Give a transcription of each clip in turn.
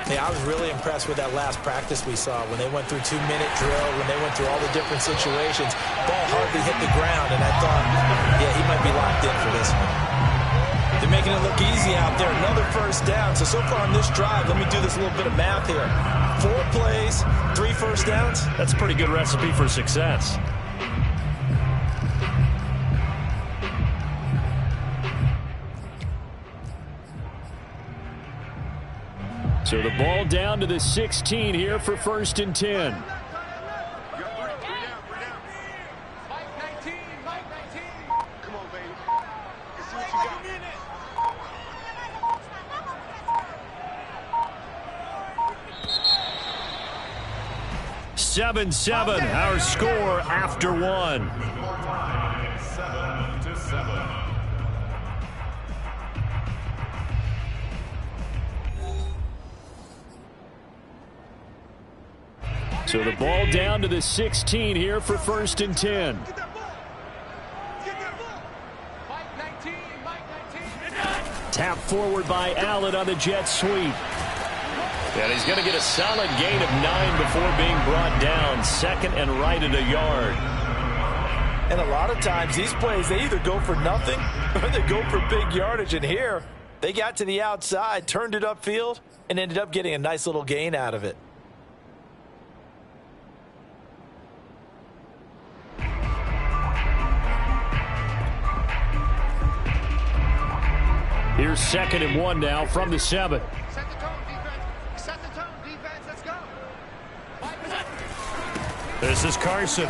Yeah, I was really impressed with that last practice we saw when they went through 2-minute drill, when they went through all the different situations. Ball hardly hit the ground, and I thought, yeah, he might be locked in for this one. They're making it look easy out there. Another first down. So far on this drive, let me do this little bit of math here. 4 plays, 3 first downs. That's a pretty good recipe for success. So the ball down to the 16 here for 1st and 10. Come on, baby. Let's see what you got. 7-7, our score after 1. 7-7. So the ball down to the 16 here for 1st and 10. Tap forward by Allen on the jet sweep. And he's going to get a solid gain of 9 before being brought down. 2nd and right at a yard. And a lot of times these plays, they either go for nothing or they go for big yardage. And here, they got to the outside, turned it upfield, and ended up getting a nice little gain out of it. Here's 2nd and 1 now from the 7. Set the tone, defense. Set the tone, defense. Let's go. This is Carson.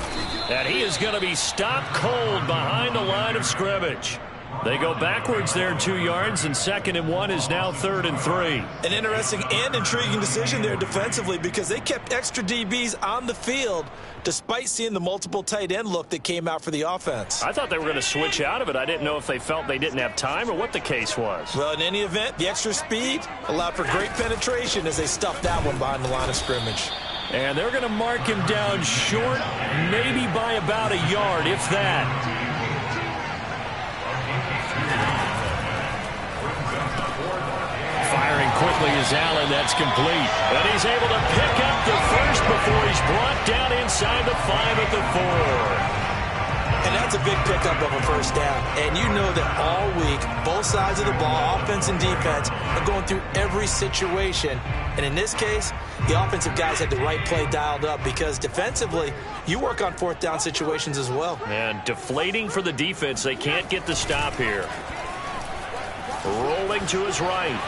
And he is going to be stopped cold behind the line of scrimmage. They go backwards there 2 yards, and 2nd and 1 is now 3rd and 3. An interesting and intriguing decision there defensively because they kept extra DBs on the field despite seeing the multiple tight end look that came out for the offense. I thought they were going to switch out of it. I didn't know if they felt they didn't have time or what the case was. Well, in any event, the extra speed allowed for great penetration as they stuffed that one behind the line of scrimmage. And they're going to mark him down short, maybe by about a yard, if that. Firing quickly is Allen. That's complete. And he's able to pick up the first before he's brought down inside the 5 at the 4. And that's a big pickup of a first down. And you know that all week, both sides of the ball, offense and defense, are going through every situation. And in this case, the offensive guys had the right play dialed up because defensively, you work on 4th down situations as well. And deflating for the defense. They can't get the stop here. Rolling to his right.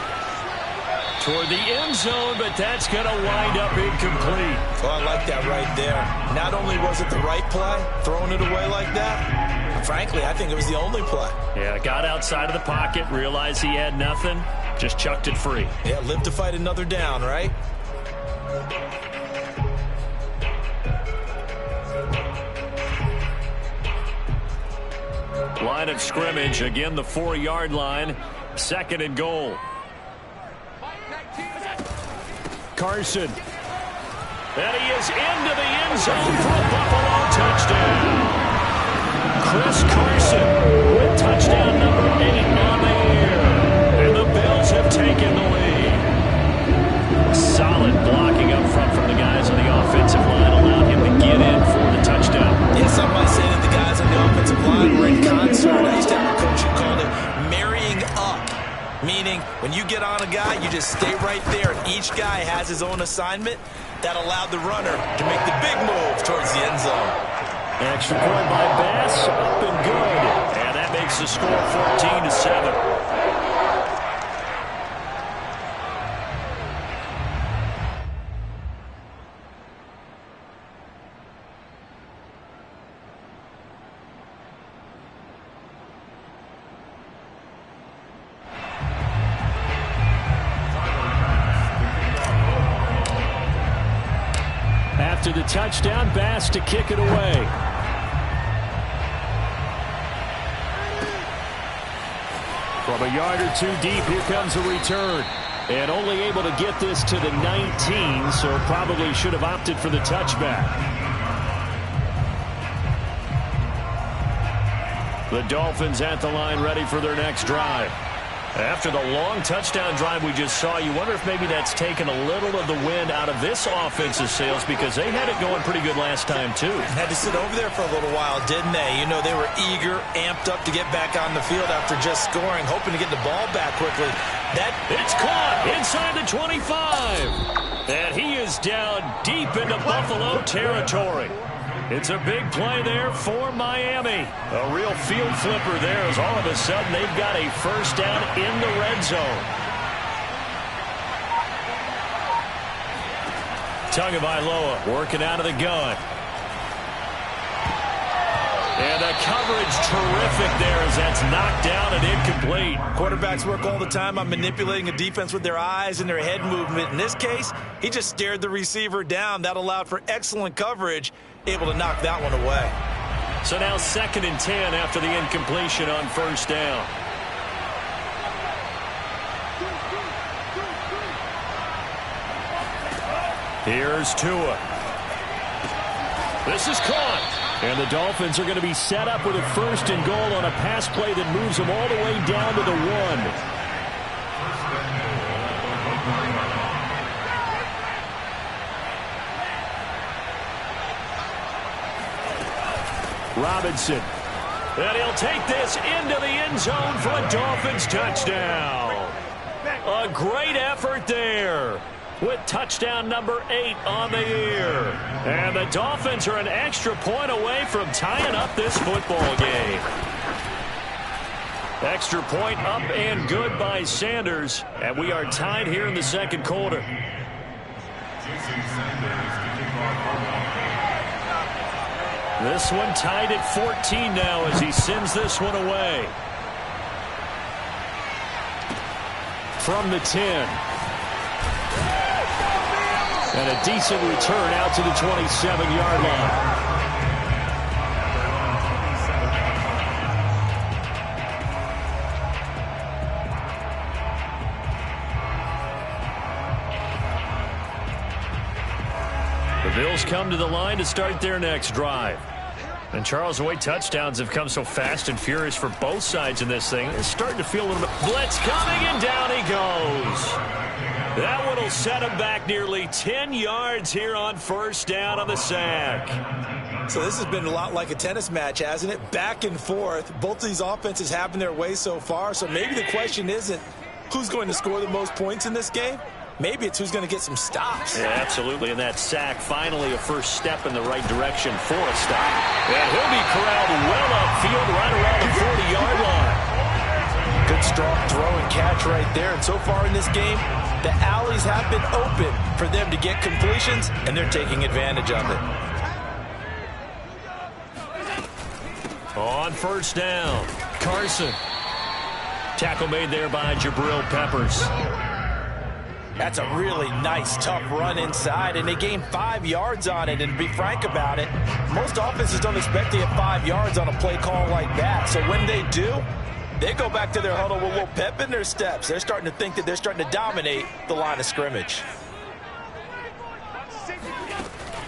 Toward the end zone, but that's going to wind up incomplete. Well, I like that right there. Not only was it the right play, throwing it away like that, frankly, I think it was the only play. Yeah, got outside of the pocket, realized he had nothing, just chucked it free. Yeah, live to fight another down, right? Line of scrimmage, again the 4-yard line, 2nd and goal. Carson. And he is into the end zone for a Buffalo touchdown. Chris Carson with touchdown number 8 on the year. And the Bills have taken the lead. Solid blocking up front from the guys on the offensive line allowed him to get in for the touchdown. Yes, I might say that the guys on the offensive line were in concert. I used to have a coach who called it marrying up. Meaning, when you get on a guy, you just stay right there, and each guy has his own assignment that allowed the runner to make the big move towards the end zone. Extra point by Bass, up and good. And that makes the score 14-7. After the touchdown, Bass to kick it away. From a yard or 2 deep, here comes a return. And only able to get this to the 19, so probably should have opted for the touchback. The Dolphins at the line ready for their next drive. After the long touchdown drive we just saw, you wonder if maybe that's taken a little of the wind out of this offensive sails, because they had it going pretty good last time, too. Had to sit over there for a little while, didn't they? You know, they were eager, amped up to get back on the field after just scoring, hoping to get the ball back quickly. It's caught inside the 25. And he is down deep into Buffalo territory. It's a big play there for Miami. A real field flipper there, as all of a sudden they've got a first down in the red zone. Tagovailoa working out of the gun. And the coverage terrific there as that's knocked down and incomplete. Quarterbacks work all the time on manipulating a defense with their eyes and their head movement. In this case, he just stared the receiver down. That allowed for excellent coverage, able to knock that one away. So now 2nd and 10 after the incompletion on first down. Here's Tua. This is caught. And the Dolphins are going to be set up with a 1st and goal on a pass play that moves them all the way down to the 1. Robinson. And he'll take this into the end zone for a Dolphins touchdown. A great effort there, with touchdown number 8 on the year. And the Dolphins are an extra point away from tying up this football game. Extra point up and good by Sanders. And we are tied here in the 2nd quarter. This one tied at 14 now as he sends this one away. From the 10. And a decent return out to the 27-yard line. The Bills come to the line to start their next drive. And Charles, the way touchdowns have come so fast and furious for both sides in this thing, it's starting to feel a little bit. Blitz coming, and down he goes. That one will set him back nearly 10 yards here on first down on the sack. So this has been a lot like a tennis match, hasn't it? Back and forth. Both of these offenses having their way so far. So maybe the question isn't who's going to score the most points in this game. Maybe it's who's going to get some stops. Yeah, absolutely. And that sack, finally a first step in the right direction for a stop. And he'll be corralled well upfield right around the 40-yard line. Good strong throw and catch right there. And so far in this game, the alleys have been open for them to get completions, and they're taking advantage of it. On first down, Carson. Tackle made there by Jabril Peppers. That's a really nice, tough run inside, and they gained 5 yards on it. And to be frank about it, most offenses don't expect to get 5 yards on a play call like that. So when they do, they go back to their huddle with a little pep in their steps. They're starting to think that they're starting to dominate the line of scrimmage.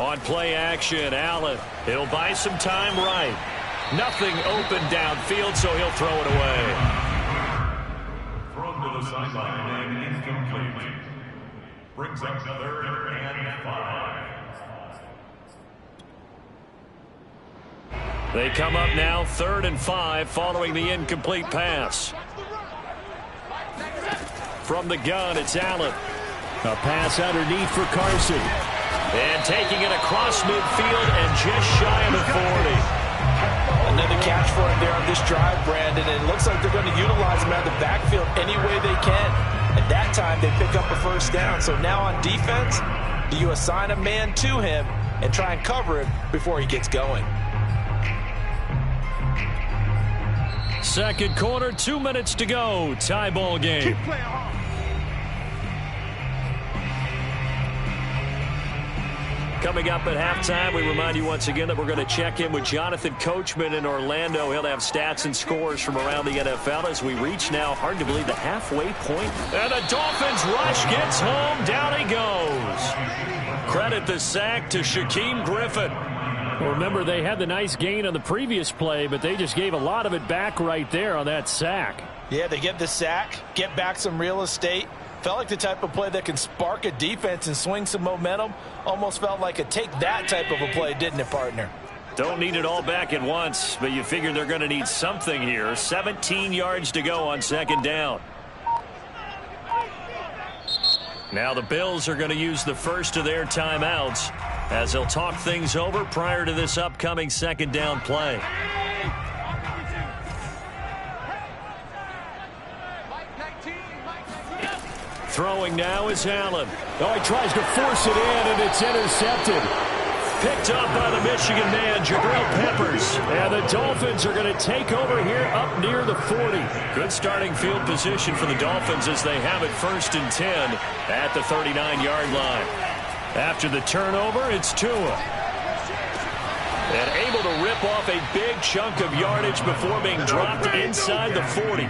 On play action, Allen. He'll buy some time right. Nothing open downfield, so he'll throw it away. Thrown to the sideline and incomplete. Brings up 3rd and 5. They come up now 3rd and 5 following the incomplete pass. From the gun, it's Allen. A pass underneath for Carson. And taking it across midfield and just shy of the 40. Another catch for him there on this drive, Brandon. And it looks like they're going to utilize him out of the backfield any way they can. At that time, they pick up a first down. So now on defense, do you assign a man to him and try and cover him before he gets going? 2nd quarter, 2 minutes to go. Tie ball game. Keep playing hard. Coming up at halftime, we remind you once again that we're going to check in with Jonathan Coachman in Orlando. He'll have stats and scores from around the NFL as we reach now, hard to believe, the halfway point. And the Dolphins rush gets home. Down he goes. Credit the sack to Shaquem Griffin. Well, remember, they had the nice gain on the previous play, but they just gave a lot of it back right there on that sack. Yeah, they get the sack, get back some real estate. Felt like the type of play that can spark a defense and swing some momentum. Almost felt like a take-that type of a play, didn't it, partner? Don't need it all back at once, but you figure they're going to need something here. 17 yards to go on second down. Now the Bills are going to use the first of their timeouts as they'll talk things over prior to this upcoming second down play. Throwing now is Allen. Oh, he tries to force it in, and it's intercepted. Picked up by the Michigan man, Jabril Peppers. And the Dolphins are going to take over here up near the 40. Good starting field position for the Dolphins as they have it 1st and 10 at the 39-yard line. After the turnover, it's Tua. And able to rip off a big chunk of yardage before being dropped inside the 40.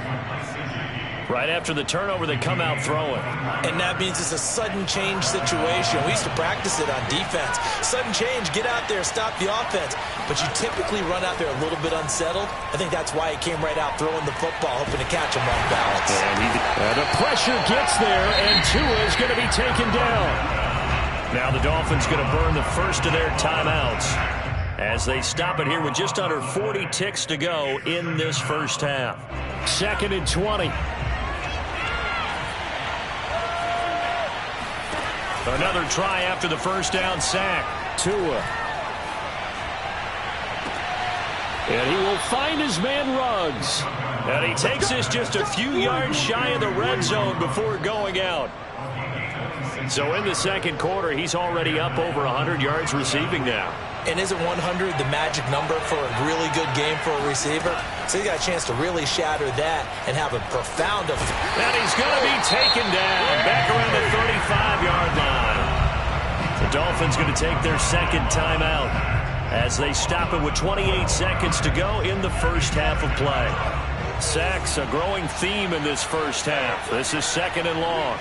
Right after the turnover, they come out throwing. And that means it's a sudden change situation. We used to practice it on defense. Sudden change, get out there, stop the offense. But you typically run out there a little bit unsettled. I think that's why he came right out throwing the football, hoping to catch him off balance. And the pressure gets there, and Tua is going to be taken down. Now the Dolphins going to burn the first of their timeouts as they stop it here with just under 40 ticks to go in this first half. 2nd and 20. Another try after the first down sack. Tua. And he will find his man Ruggs. And he takes this just a few yards shy of the red zone before going out. So in the second quarter, he's already up over 100 yards receiving now. And isn't 100 the magic number for a really good game for a receiver? So he got a chance to really shatter that and have a profound effect. And he's going to be taken down back around the 35-yard line. The Dolphins going to take their second timeout as they stop it with 28 seconds to go in the first half of play. Sacks, a growing theme in this first half. This is 2nd and long.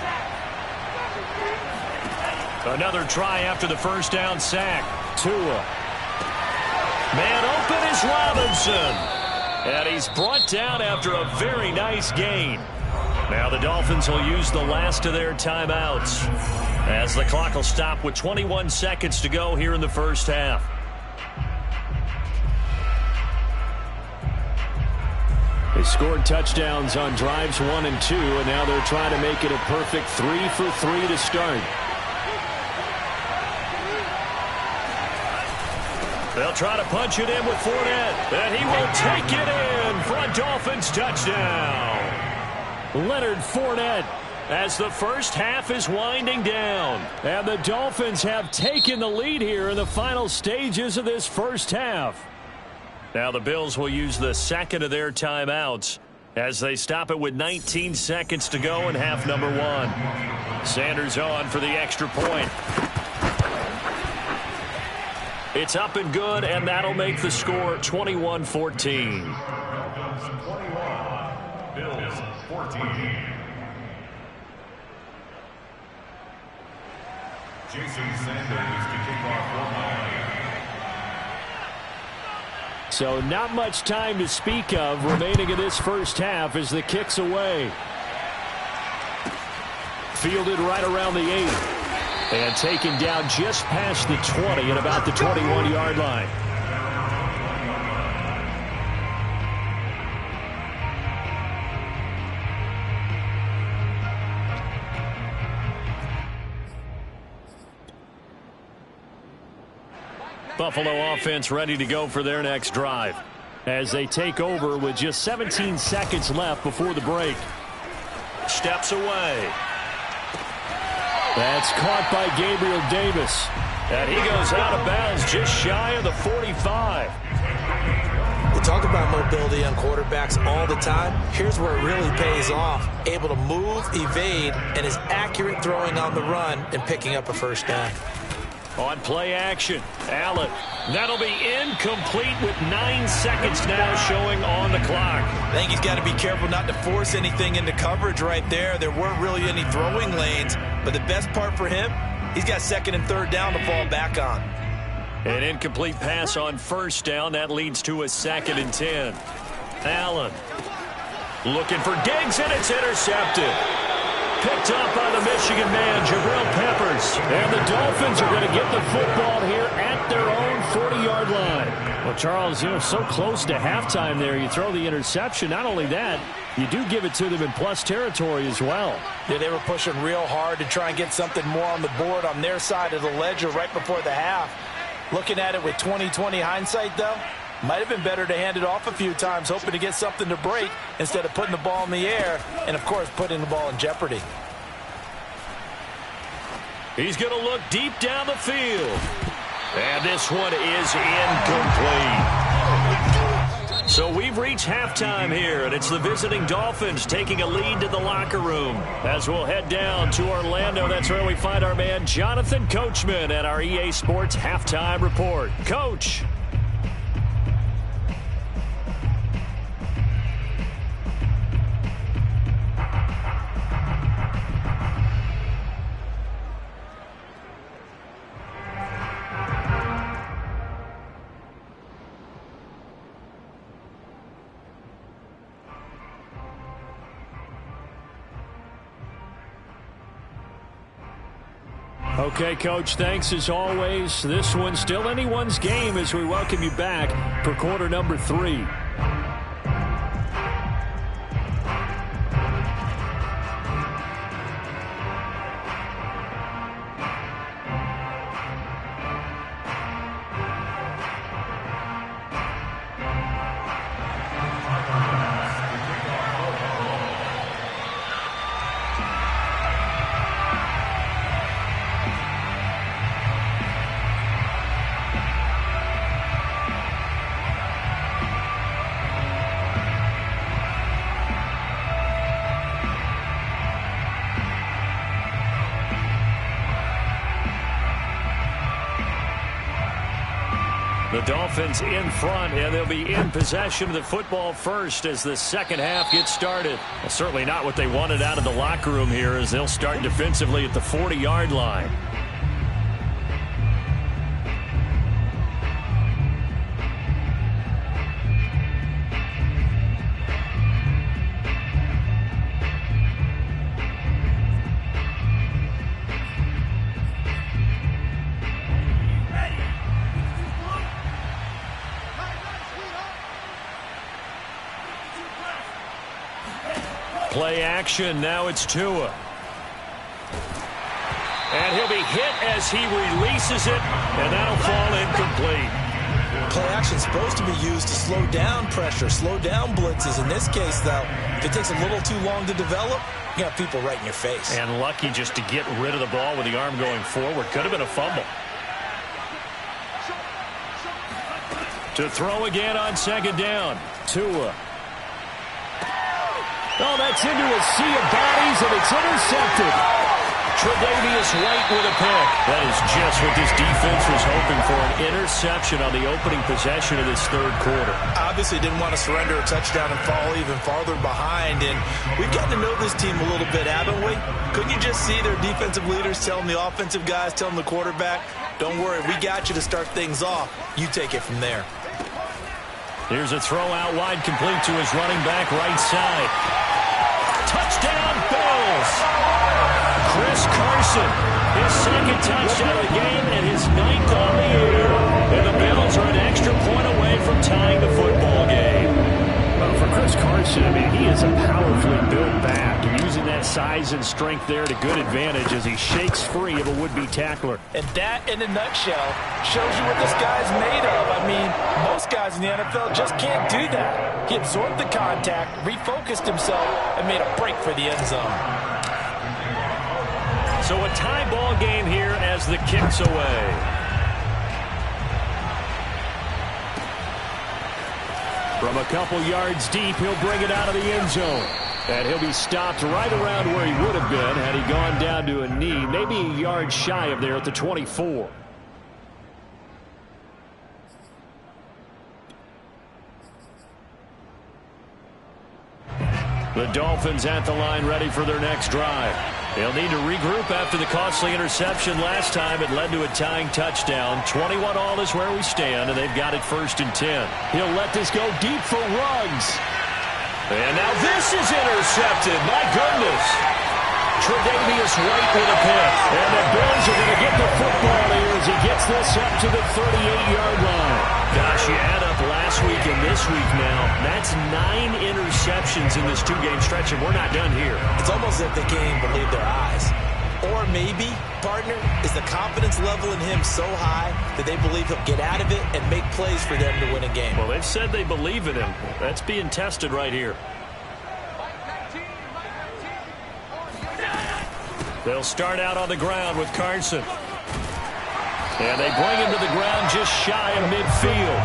Another try after the first down sack. Tua. Man open is Robinson. And he's brought down after a very nice gain. Now the Dolphins will use the last of their timeouts as the clock will stop with 21 seconds to go here in the first half. They scored touchdowns on drives 1 and 2, and now they're trying to make it a perfect 3 for 3 to start. They'll try to punch it in with Fournette, and he will take it in for a Dolphins touchdown. Leonard Fournette as the first half is winding down. And the Dolphins have taken the lead here in the final stages of this first half. Now the Bills will use the second of their timeouts as they stop it with 19 seconds to go in half number 1. Sanders on for the extra point. It's up and good, and that'll make the score 21-14. Bills 14. Jason Sanders to kick off for Miami. So not much time to speak of remaining in this first half as the kick's away. Fielded right around the 8. And taken down just past the 20 at about the 21-yard line. Buffalo offense ready to go for their next drive as they take over with just 17 seconds left before the break. Steps away. That's caught by Gabriel Davis. And he goes out of bounds just shy of the 45. We talk about mobility on quarterbacks all the time. Here's where it really pays off. Able to move, evade, and is accurate throwing on the run and picking up a first down. On play action, Allen. That'll be incomplete with 9 seconds now showing on the clock. I think he's got to be careful not to force anything into coverage right there. There weren't really any throwing lanes, but the best part for him, he's got 2nd and 3rd down to fall back on. An incomplete pass on first down. That leads to a 2nd and 10. Allen. Looking for Diggs, and it's intercepted. Picked up by the Michigan man, Jabril Peppers. And the Dolphins are going to get the football here at their own 40-yard line. Well, Charles, so close to halftime there. You throw the interception. Not only that, you do give it to them in plus territory as well. Yeah, they were pushing real hard to try and get something more on the board on their side of the ledger right before the half. Looking at it with 20/20 hindsight, though, might have been better to hand it off a few times, hoping to get something to break instead of putting the ball in the air and, of course, putting the ball in jeopardy. He's going to look deep down the field. And this one is incomplete. So we've reached halftime here, and it's the visiting Dolphins taking a lead to the locker room. As we'll head down to Orlando, that's where we find our man Jonathan Coachman at our EA Sports Halftime Report. Coach. Okay, Coach, thanks as always. This one's still anyone's game as we welcome you back for quarter number 3. The Dolphins in front, and they'll be in possession of the football first as the second half gets started. Well, certainly not what they wanted out of the locker room here as they'll start defensively at the 40-yard line. Play action. Now it's Tua. And he'll be hit as he releases it, and that'll fall incomplete. Play action's supposed to be used to slow down pressure, slow down blitzes. In this case, though, if it takes a little too long to develop, you got people right in your face. And lucky just to get rid of the ball with the arm going forward. Could have been a fumble. To throw again on second down. Tua. Oh, that's into a sea of bodies, and it's intercepted. Tre'Davious White with a pick. That is just what this defense was hoping for, an interception on the opening possession of this third quarter. Obviously didn't want to surrender a touchdown and fall even farther behind, and we've gotten to know this team a little bit, haven't we? Couldn't you just see their defensive leaders telling the offensive guys, telling the quarterback, don't worry, we got you to start things off. You take it from there. Here's a throw out wide, complete to his running back right side. Touchdown, Bills! Chris Carson, his second touchdown of the game and his 9th on the year. And the Bills are an extra point away from tying the football game. Well, for Chris Carson, I mean, he is a powerfully built back, and using that size and strength there to good advantage as he shakes free of a would-be tackler. And that, in a nutshell, shows you what this guy's made of. I mean, most guys in the NFL just can't do that. He absorbed the contact, refocused himself, and made a break for the end zone. So a tie ball game here as the kick's away. From a couple yards deep, he'll bring it out of the end zone. And he'll be stopped right around where he would have been had he gone down to a knee, maybe a yard shy of there at the 24. The Dolphins at the line ready for their next drive. They'll need to regroup after the costly interception last time. It led to a tying touchdown. 21-all is where we stand, and they've got it 1st and 10. He'll let this go deep for Ruggs. And now this is intercepted. My goodness. Tre'Davious White with a pick. And the Bills are going to get the football here as he gets this up to the 38-yard line. Gosh, you add up last week and this week now. That's 9 interceptions in this 2-game stretch, and we're not done here. It's almost as if they can't even believe their eyes. Or maybe, partner, is the confidence level in him so high that they believe he'll get out of it and make plays for them to win a game. Well, they've said they believe in him. That's being tested right here. They'll start out on the ground with Carson. And they bring him to the ground just shy of midfield.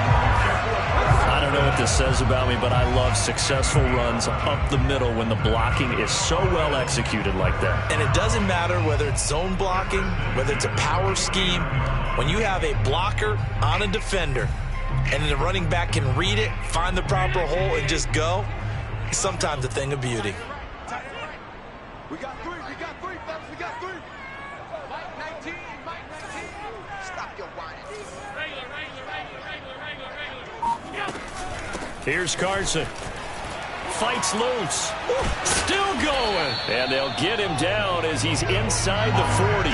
I don't know what this says about me, but I love successful runs up the middle when the blocking is so well executed like that. And it doesn't matter whether it's zone blocking, whether it's a power scheme. When you have a blocker on a defender and the running back can read it, find the proper hole, and just go, it's sometimes a thing of beauty. We got three, fellas, we got 3. Mike 19, Mike 19. Stop your whining. Here's Carson. Fights loose. Still going. And they'll get him down as he's inside the 40.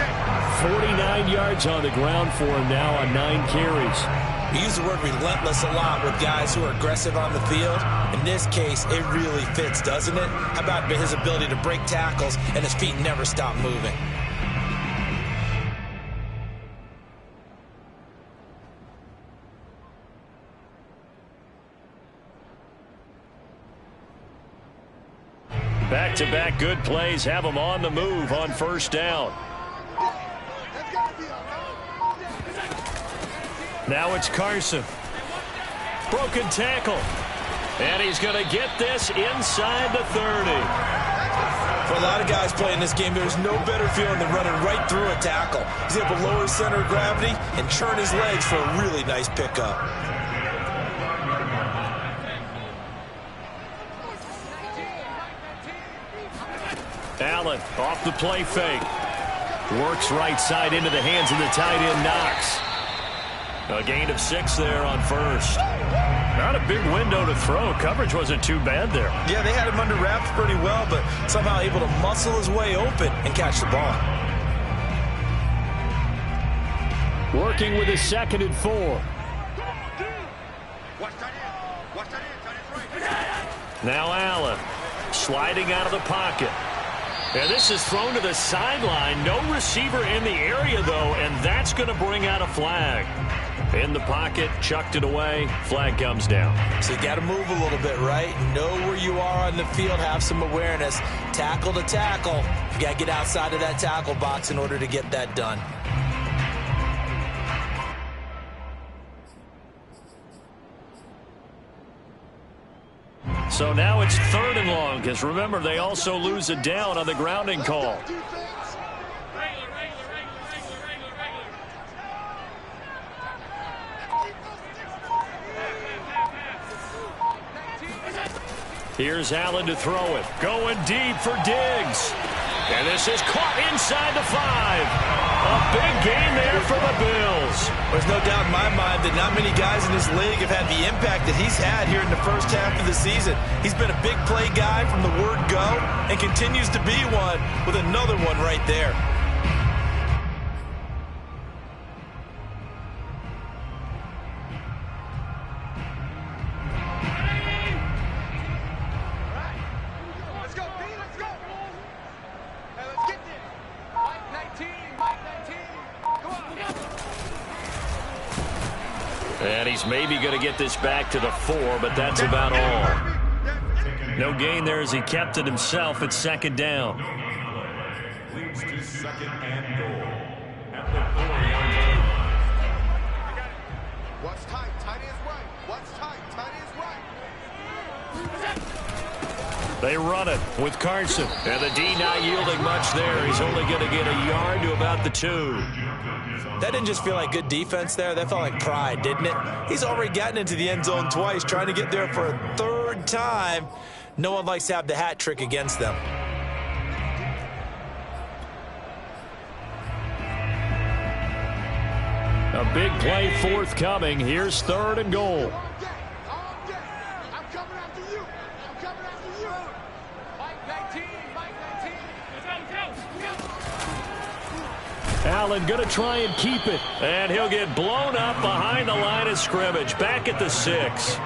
49 yards on the ground for him now on 9 carries. We use the word relentless a lot with guys who are aggressive on the field. In this case, it really fits, doesn't it? How about his ability to break tackles and his feet never stop moving? Back-to-back good plays have him on the move on first down. Now it's Carson. Broken tackle. And he's going to get this inside the 30. For a lot of guys playing this game, there's no better feeling than running right through a tackle. He's able to lower his center of gravity and churn his legs for a really nice pickup. Allen off the play fake. Works right side into the hands of the tight end Knox. A gain of 6 there on first. Not a big window to throw. Coverage wasn't too bad there. Yeah, they had him under wraps pretty well, but somehow able to muscle his way open and catch the ball. Working with his 2nd and 4. Watch tight end. Watch tight end. Tight end's right. Now Allen sliding out of the pocket. And this is thrown to the sideline. No receiver in the area, though, and that's going to bring out a flag. In the pocket, chucked it away. Flag comes down. So you got to move a little bit, right? Know where you are on the field. Have some awareness. Tackle to tackle. You got to get outside of that tackle box in order to get that done. So now it's 3rd and long, because remember, they also lose a down on the grounding call. Here's Allen to throw it. Going deep for Diggs. And this is caught inside the 5. A big gain there for the Bills. There's no doubt in my mind that not many guys in this league have had the impact that he's had here in the first half of the season. He's been a big play guy from the word go and continues to be one with another one right there. And he's maybe going to get this back to the 4, but that's about all. No gain there as he kept it himself at 2nd down. Leads to 2nd and goal at the 4-yard line. Watch tight. Tight end's right. Watch tight. Tight end's right. They run it with Carson. And the D not yielding much there. He's only going to get a yard to about the 2. That didn't just feel like good defense there. That felt like pride, didn't it? He's already gotten into the end zone twice, trying to get there for a 3rd time. No one likes to have the hat trick against them. A big play forthcoming. Here's 3rd and goal. I'm coming after you. I'm coming after Allen going to try and keep it. And he'll get blown up behind the line of scrimmage. Back at the 6.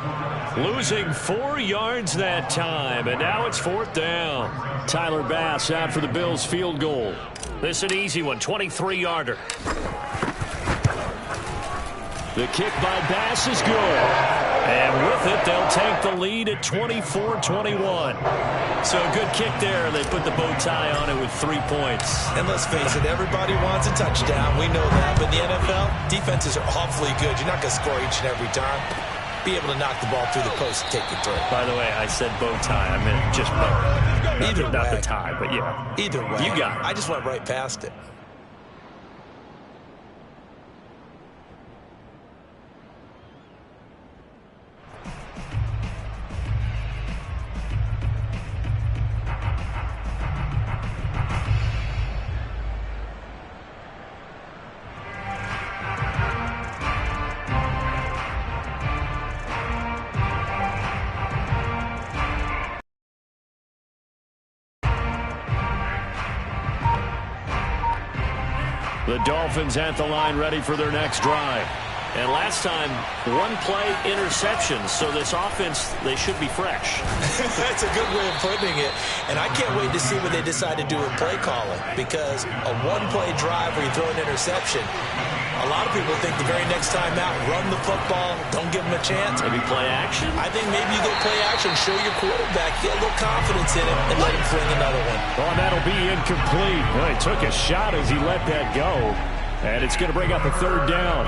Losing 4 yards that time. And now it's 4th down. Tyler Bass out for the Bills field goal. This is an easy one. 23-yarder. The kick by Bass is good. And with it, they'll take the lead at 24-21. So a good kick there. They put the bow tie on it with 3 points. And let's face it, everybody wants a touchdown. We know that. But in the NFL, defenses are awfully good. You're not going to score each and every time. Be able to knock the ball through the post and take it through. By the way, I said bow tie. I meant just bow. Either way. Not the tie, but yeah. Either way. You got it. I just went right past it. The Dolphins at the line ready for their next drive. And last time, 1-play interceptions. So this offense, they should be fresh. That's a good way of putting it. And I can't wait to see what they decide to do with play calling. Because a 1-play drive where you throw an interception, a lot of people think the very next time out, run the football, don't give them a chance. Maybe play action? I think maybe you go play action, show your quarterback, get a little confidence in it, and let him fling another one. Oh, that'll be incomplete. Well, he took a shot as he let that go. And it's going to bring up a 3rd down.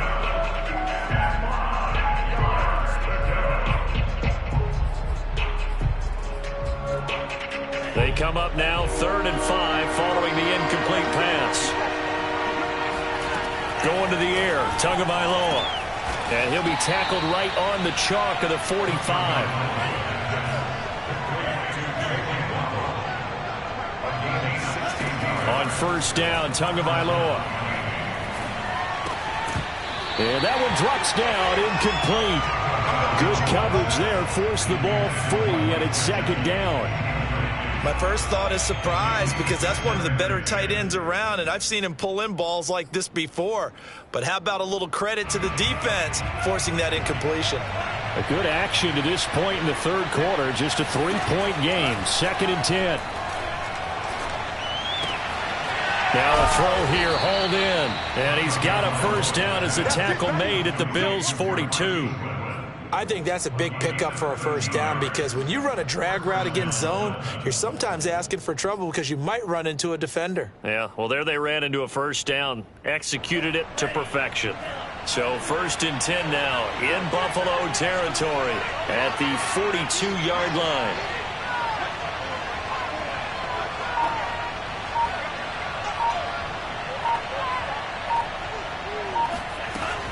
They come up now 3rd and 5 following the incomplete pass. Going to the air, Tagovailoa. And he'll be tackled right on the chalk of the 45. On 1st down, Tagovailoa. And that one drops down, incomplete. Good coverage there, forced the ball free, and it's 2nd down. My first thought is surprise because that's one of the better tight ends around, and I've seen him pull in balls like this before. But how about a little credit to the defense forcing that incompletion? A good action to this point in the 3rd quarter. Just a 3-point game. 2nd and 10. Now a throw here, hauled in. And he's got a 1st down as the tackle made at the Bills' 42. I think that's a big pickup for a 1st down because when you run a drag route against zone, you're sometimes asking for trouble because you might run into a defender. Yeah, well, there they ran into a 1st down, executed it to perfection. So 1st and 10 now in Buffalo territory at the 42-yard line.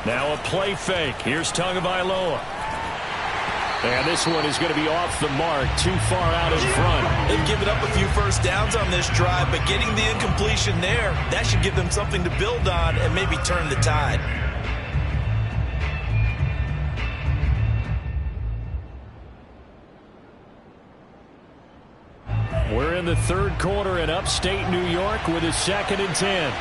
Now a play fake. Here's Tagovailoa. And this one is going to be off the mark, too far out in front. They've given up a few 1st downs on this drive, but getting the incompletion there, that should give them something to build on and maybe turn the tide. We're in the 3rd quarter in upstate New York with a 2nd and 10.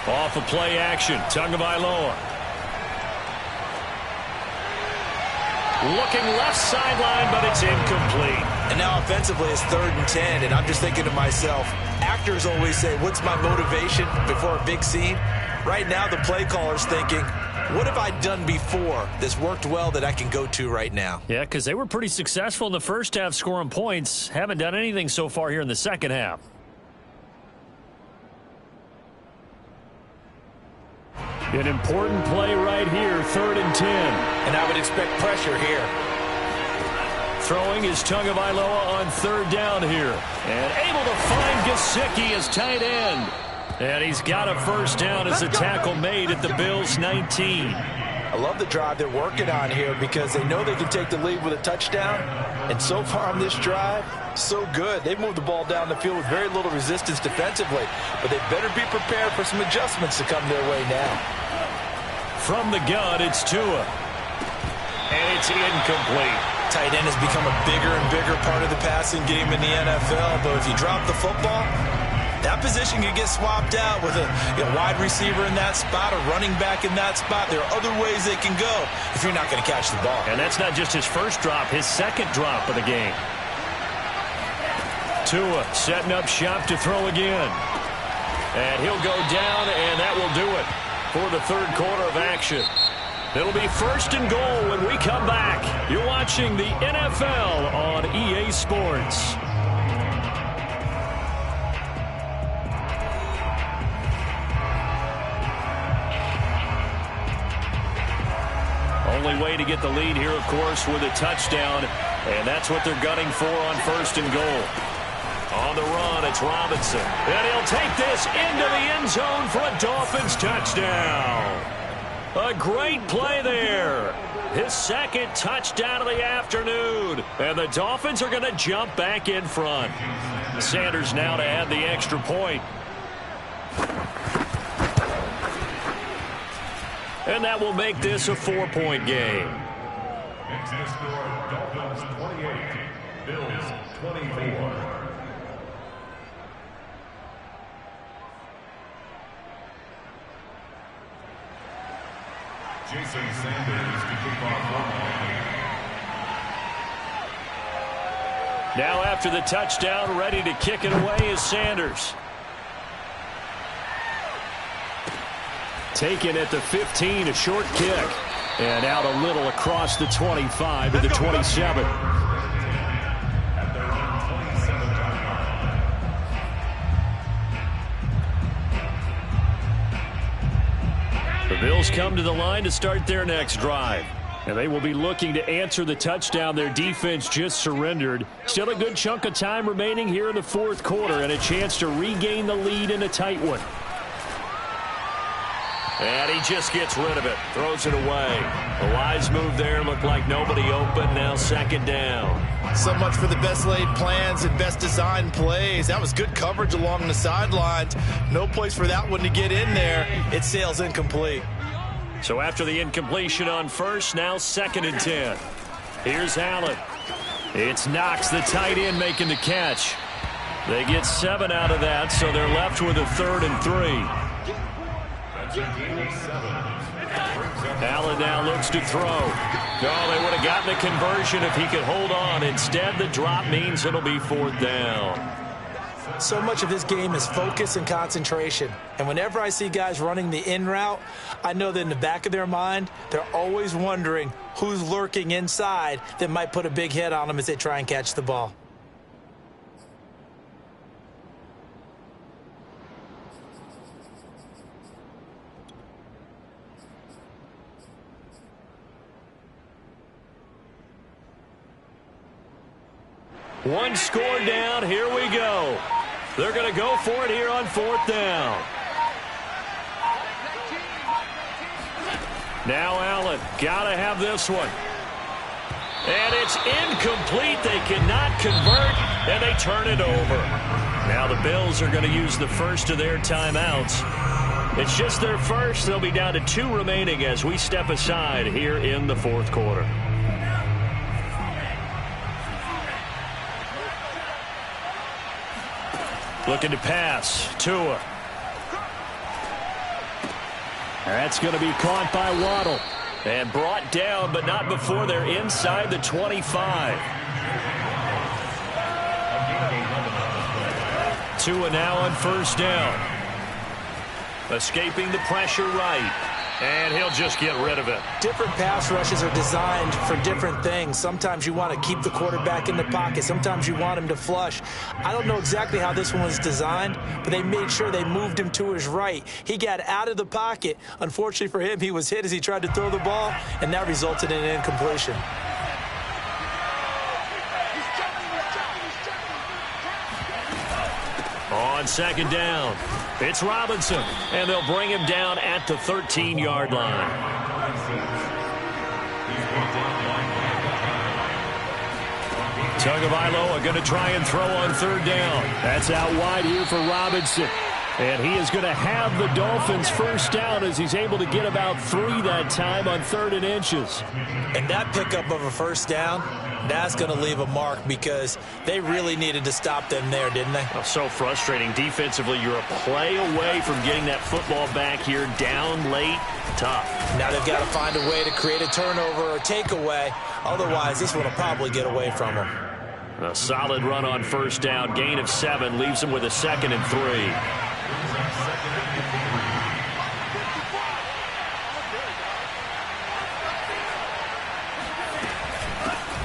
Off a play action, Tagovailoa. Looking left sideline, but it's incomplete. And now offensively it's 3rd and 10, and I'm just thinking to myself, actors always say, what's my motivation before a big scene? Right now the play caller's thinking, what have I done before that's worked well that I can go to right now? Yeah, because they were pretty successful in the 1st half scoring points. Haven't done anything so far here in the 2nd half. An important play right here, 3rd and 10. And I would expect pressure here. Throwing is Tagovailoa on 3rd down here. And able to find Gesicki as tight end. And he's got a 1st down as a tackle made at the Bills' 19. I love the drive they're working on here because they know they can take the lead with a touchdown. And so far on this drive, so good. They've moved the ball down the field with very little resistance defensively. But they better be prepared for some adjustments to come their way now. From the gun, it's Tua. And it's incomplete. Tight end has become a bigger and bigger part of the passing game in the NFL. But if you drop the football, that position could get swapped out with a wide receiver in that spot, a running back in that spot. There are other ways they can go if you're not going to catch the ball. And that's not just his first drop, his second drop of the game. Tua setting up shop to throw again. And he'll go down, and that will do it for the third quarter of action. It'll be 1st and goal when we come back. You're watching the NFL on EA Sports. Only way to get the lead here, of course, with a touchdown, and that's what they're gunning for on 1st and goal. On the run, it's Robinson. And he'll take this into the end zone for a Dolphins touchdown. A great play there. His second touchdown of the afternoon. And the Dolphins are going to jump back in front. Sanders now to add the extra point. And that will make this a 4-point game. Next to score, Dolphins 28, Bills 24. Jason Sanders to kick off one. Now after the touchdown, ready to kick it away is Sanders. Taken at the 15, a short kick. And out a little across the 25 to the 27. At their own 27-yard line. The Bills come to the line to start their next drive. And they will be looking to answer the touchdown their defense just surrendered. Still a good chunk of time remaining here in the fourth quarter and a chance to regain the lead in a tight one. And he just gets rid of it. Throws it away. A wise move there. Looked like nobody open. Now 2nd down. So much for the best laid plans and best designed plays. That was good coverage along the sidelines. No place for that one to get in there. It sails incomplete. So after the incompletion on first, now 2nd and 10. Here's Allen. It's Knox, the tight end, making the catch. They get 7 out of that, so they're left with a 3rd and 3. Allen now looks to throw. Oh, they would have gotten the conversion if he could hold on. Instead, the drop means it'll be 4th down. So much of this game is focus and concentration. And whenever I see guys running the in route, I know that in the back of their mind, they're always wondering who's lurking inside that might put a big hit on them as they try and catch the ball. One score down. Here we go. They're going to go for it here on 4th down. Now Allen. Got to have this one. And it's incomplete. They cannot convert, and they turn it over. Now the Bills are going to use the first of their timeouts. It's just their first. They'll be down to 2 remaining as we step aside here in the fourth quarter. Looking to pass. Tua. That's going to be caught by Waddle. And brought down, but not before they're inside the 25. Tua now on 1st down. Escaping the pressure right. And he'll just get rid of it. Different pass rushes are designed for different things. Sometimes you want to keep the quarterback in the pocket. Sometimes you want him to flush. I don't know exactly how this one was designed, but they made sure they moved him to his right. He got out of the pocket. Unfortunately for him, he was hit as he tried to throw the ball, and that resulted in an incompletion. On 2nd down, it's Robinson, and they'll bring him down at the 13-yard line. Tagovailoa going to try and throw on 3rd down. That's out wide here for Robinson. And he is going to have the Dolphins 1st down as he's able to get about 3 that time on 3rd and inches. And that pickup of a 1st down That's going to leave a mark because they really needed to stop them there, didn't they? Oh, so frustrating. Defensively, you're a play away from getting that football back here. Down late, tough. Now they've got to find a way to create a turnover or takeaway. Otherwise, this one will probably get away from them. A solid run on first down. Gain of 7 leaves them with a 2nd and 3.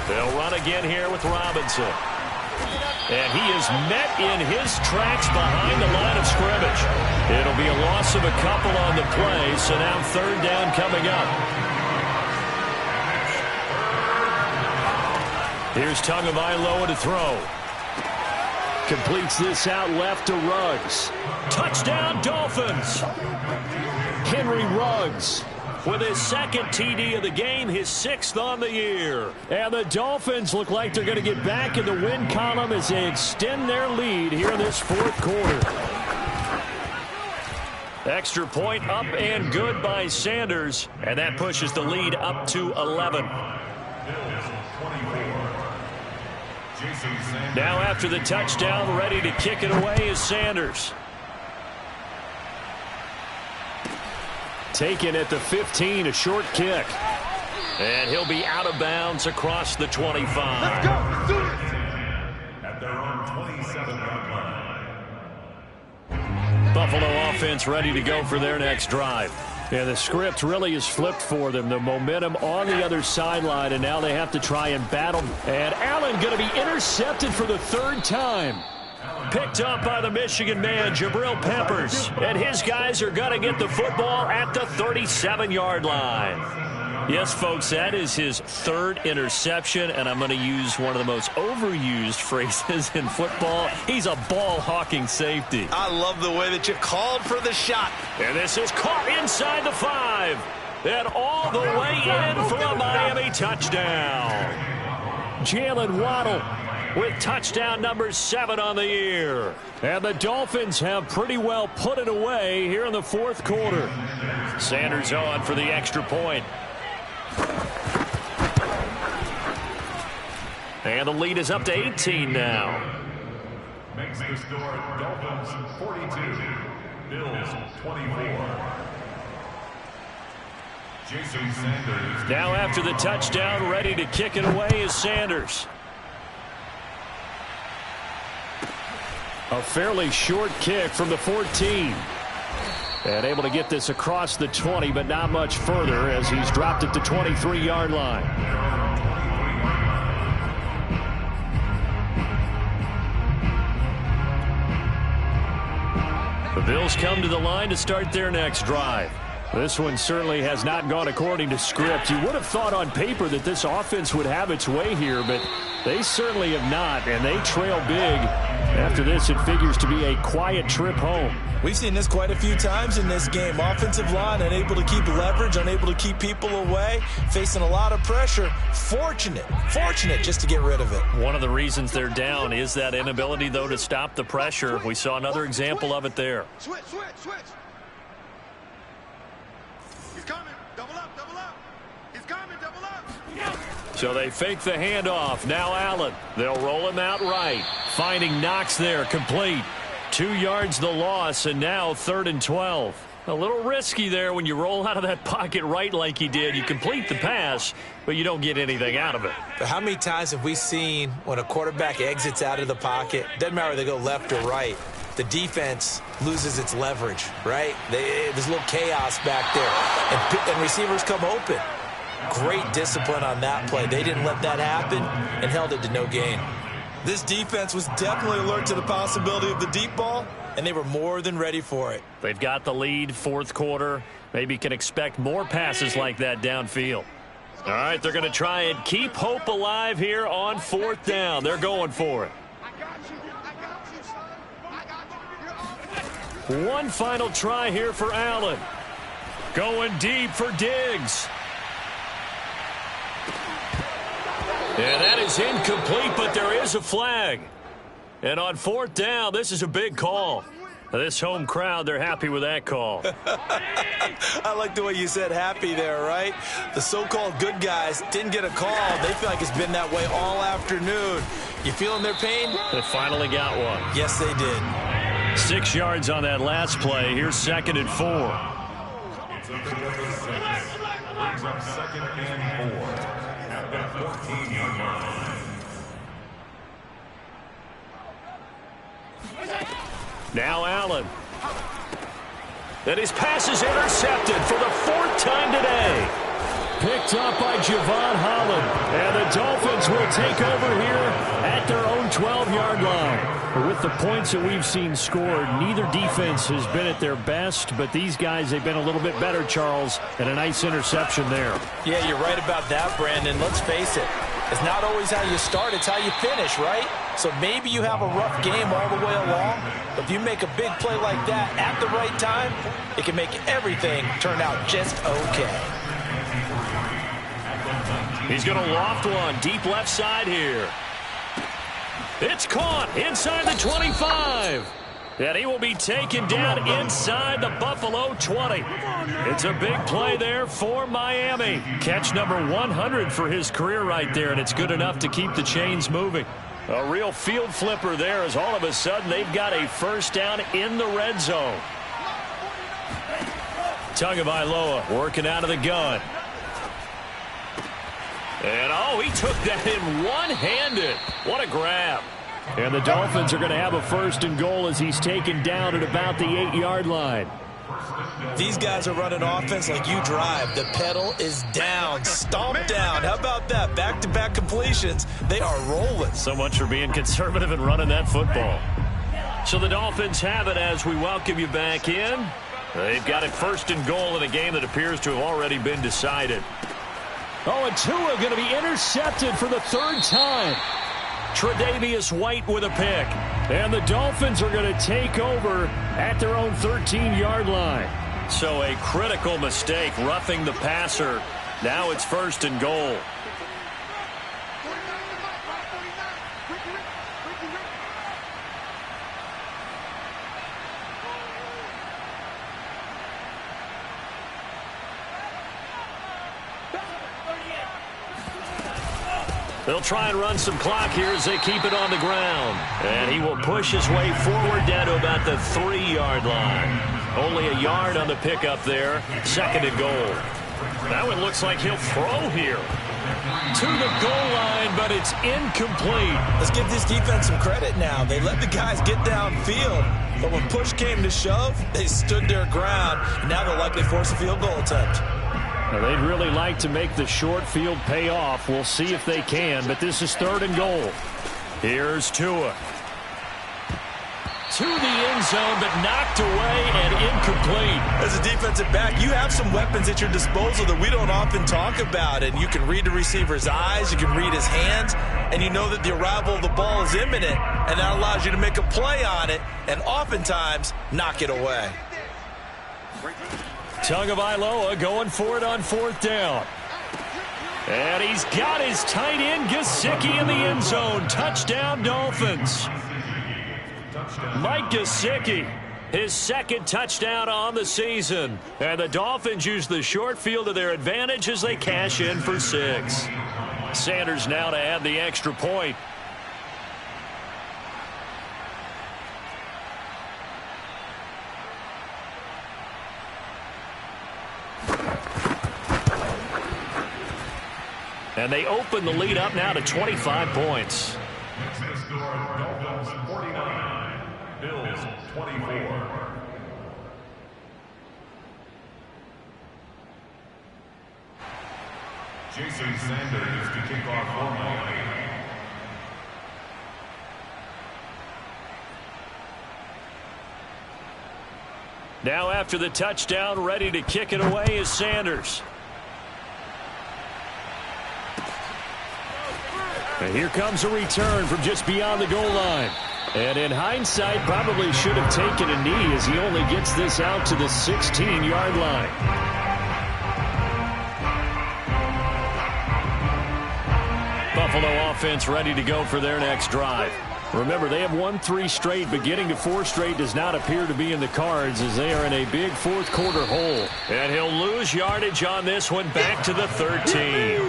They'll run again here with Robinson. And he is met in his tracks behind the line of scrimmage. It'll be a loss of a couple on the play, so now 3rd down coming up. Here's Tagovailoa to throw. Completes this out left to Ruggs. Touchdown, Dolphins. Henry Ruggs with his 2nd TD of the game, his 6th on the year. And the Dolphins look like they're going to get back in the win column as they extend their lead here in this 4th quarter. Extra point up and good by Sanders, and that pushes the lead up to 11. Now after the touchdown, ready to kick it away is Sanders. Taken at the 15, a short kick. And he'll be out of bounds across the 25. Let's go. Let's do this. At their own 27-yard line. Buffalo offense ready to go for their next drive. Yeah, the script really is flipped for them. The momentum on the other sideline, and now they have to try and battle. And Allen going to be intercepted for the 3rd time. Picked up by the Michigan man, Jabril Peppers. And his guys are going to get the football at the 37-yard line. Yes, folks, that is his 3rd interception, and I'm going to use one of the most overused phrases in football. He's a ball-hawking safety. I love the way that you called for the shot. And this is caught inside the 5. And all the way in for a Miami touchdown. Jalen Waddle with touchdown number 7 on the year. And the Dolphins have pretty well put it away here in the 4th quarter. Sanders on for the extra point. And the lead is up to 18 now. Makes the score Dolphins 42, Bills 24. Jason Sanders. Now after the touchdown, ready to kick it away is Sanders. A fairly short kick from the 14. And able to get this across the 20, but not much further as he's dropped at the 23-yard line. The Bills come to the line to start their next drive. This one certainly has not gone according to script. You would have thought on paper that this offense would have its way here, but they certainly have not, and they trail big. After this, it figures to be a quiet trip home. We've seen this quite a few times in this game. Offensive line unable to keep leverage, unable to keep people away, facing a lot of pressure. Fortunate just to get rid of it. One of the reasons they're down is that inability, though, to stop the pressure. We saw another example of it there. Switch. He's coming. Double up. He's coming. Double up. So they fake the handoff. Now Allen. They'll roll him out right. Finding Knox there, complete. 2 yards the loss, and now 3rd and 12. A little risky there when you roll out of that pocket right like he did. You complete the pass, but you don't get anything out of it. But how many times have we seen when a quarterback exits out of the pocket, doesn't matter whether they go left or right, the defense loses its leverage, right? There's a little chaos back there, and receivers come open. Great discipline on that play. They didn't let that happen and held it to no gain. This defense was definitely alert to the possibility of the deep ball, and they were more than ready for it. They've got the lead, 4th quarter. Maybe can expect more passes like that downfield. All right, they're going to try and keep hope alive here on 4th down. They're going for it. One final try here for Allen. Going deep for Diggs. And that is incomplete, but there is a flag. And on 4th down, this is a big call. This home crowd, they're happy with that call. I like the way you said happy there, right? The so-called good guys didn't get a call. They feel like it's been that way all afternoon. You feeling their pain? They finally got one. Yes, they did. 6 yards on that last play. Here's 2nd and 4. Brings up 2nd and 4 at the 14-yard line. Now Allen. And his pass is intercepted for the 4th time today. Picked up by Javon Holland. And the Dolphins will take over here at their own 12-yard line. With the points that we've seen scored, neither defense has been at their best, but these guys, they've been a little bit better, Charles, and a nice interception there. Yeah, you're right about that, Brandon. Let's face it. It's not always how you start, it's how you finish, right? So maybe you have a rough game all the way along, but if you make a big play like that at the right time, it can make everything turn out just okay. He's going to loft one deep left side here. It's caught inside the 25. And he will be taken down inside the Buffalo 20. It's a big play there for Miami. Catch number 100 for his career right there, and it's good enough to keep the chains moving. A real field flipper there as all of a sudden they've got a first down in the red zone. Tagovailoa working out of the gun. And, oh, he took that in one-handed. What a grab. And the Dolphins are going to have a 1st and goal as he's taken down at about the 8-yard line. These guys are running offense like you drive. The pedal is down, stomp down. How about that? Back-to-back completions. They are rolling. So much for being conservative and running that football. So the Dolphins have it as we welcome you back in. They've got a 1st and goal in a game that appears to have already been decided. Oh, and Tua going to be intercepted for the 3rd time. Tre'Davious White with a pick. And the Dolphins are going to take over at their own 13-yard line. So a critical mistake, roughing the passer. Now it's 1st and goal. They'll try and run some clock here as they keep it on the ground. And he will push his way forward down to about the 3-yard line. Only a yard on the pickup there. 2nd and goal. That one looks like he'll throw here. To the goal line, but it's incomplete. Let's give this defense some credit now. They let the guys get downfield. But when push came to shove, they stood their ground. And now they'll likely force a field goal attempt. Now, they'd really like to make the short field pay off. We'll see if they can, but this is 3rd and goal. Here's Tua. To the end zone, but knocked away and incomplete. As a defensive back, you have some weapons at your disposal that we don't often talk about. And you can read the receiver's eyes, you can read his hands, and you know that the arrival of the ball is imminent, and that allows you to make a play on it and oftentimes knock it away. Tagovailoa going for it on 4th down. And he's got his tight end, Gesicki, in the end zone. Touchdown, Dolphins. Mike Gesicki, his 2nd touchdown on the season. And the Dolphins use the short field to their advantage as they cash in for 6. Sanders now to add the extra point. And they open the lead up now to 25 points. Dolphins 49, Bills 24. Jason Sanders to kick off for Miami. Now after the touchdown, ready to kick it away is Sanders. And here comes a return from just beyond the goal line. And in hindsight, probably should have taken a knee as he only gets this out to the 16-yard line. Buffalo offense ready to go for their next drive. Remember, they have won 3 straight, but getting to 4 straight does not appear to be in the cards as they are in a big fourth-quarter hole. And he'll lose yardage on this one back to the 13.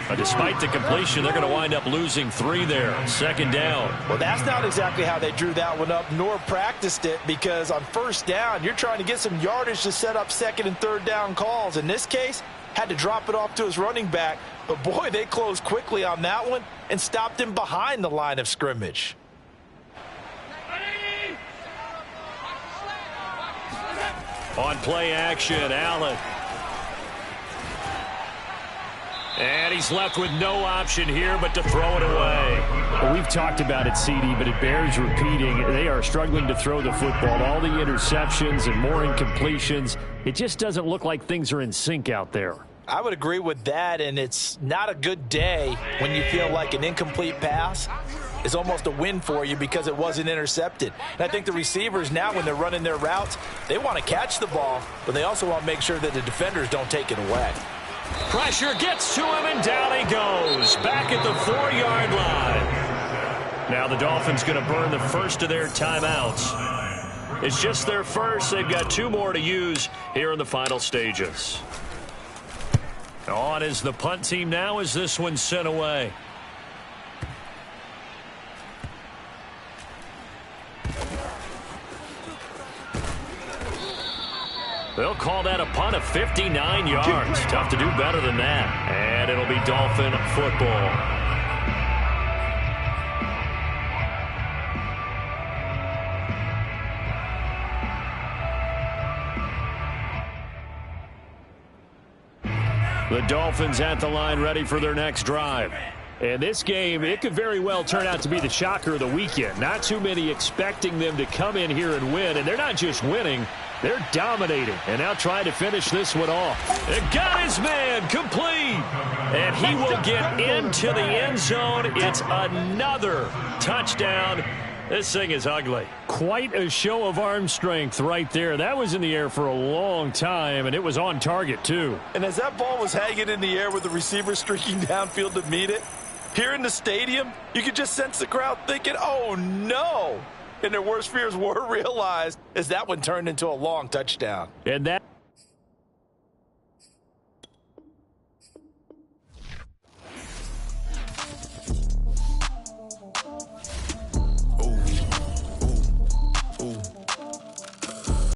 But despite the completion, they're going to wind up losing 3 there. 2nd down. Well, that's not exactly how they drew that one up, nor practiced it, because on 1st down, you're trying to get some yardage to set up 2nd and 3rd down calls. In this case, had to drop it off to his running back. But, boy, they closed quickly on that one and stopped him behind the line of scrimmage. On play action, Allen. And he's left with no option here but to throw it away. Well, we've talked about it, CD, but it bears repeating. They are struggling to throw the football. All the interceptions and more incompletions. It just doesn't look like things are in sync out there. I would agree with that, and it's not a good day when you feel like an incomplete pass is almost a win for you because it wasn't intercepted. And I think the receivers now, when they're running their routes, they want to catch the ball, but they also want to make sure that the defenders don't take it away. Pressure gets to him, and down he goes. Back at the 4-yard line. Now the Dolphins going to burn the first of their timeouts. It's just their first. They've got 2 more to use here in the final stages. On is the punt team now as this one's sent away. They'll call that a punt of 59 yards. Tough to do better than that. And it'll be Dolphin football. The Dolphins at the line ready for their next drive. And this game, it could very well turn out to be the shocker of the weekend. Not too many expecting them to come in here and win. And they're not just winning, they're dominating. And now trying to finish this one off. And got his man complete. And he will get into the end zone. It's another touchdown. This thing is ugly. Quite a show of arm strength right there. That was in the air for a long time, and it was on target, too. And as that ball was hanging in the air with the receiver streaking downfield to meet it, here in the stadium, you could just sense the crowd thinking, oh, no. And their worst fears were realized as that one turned into a long touchdown. And that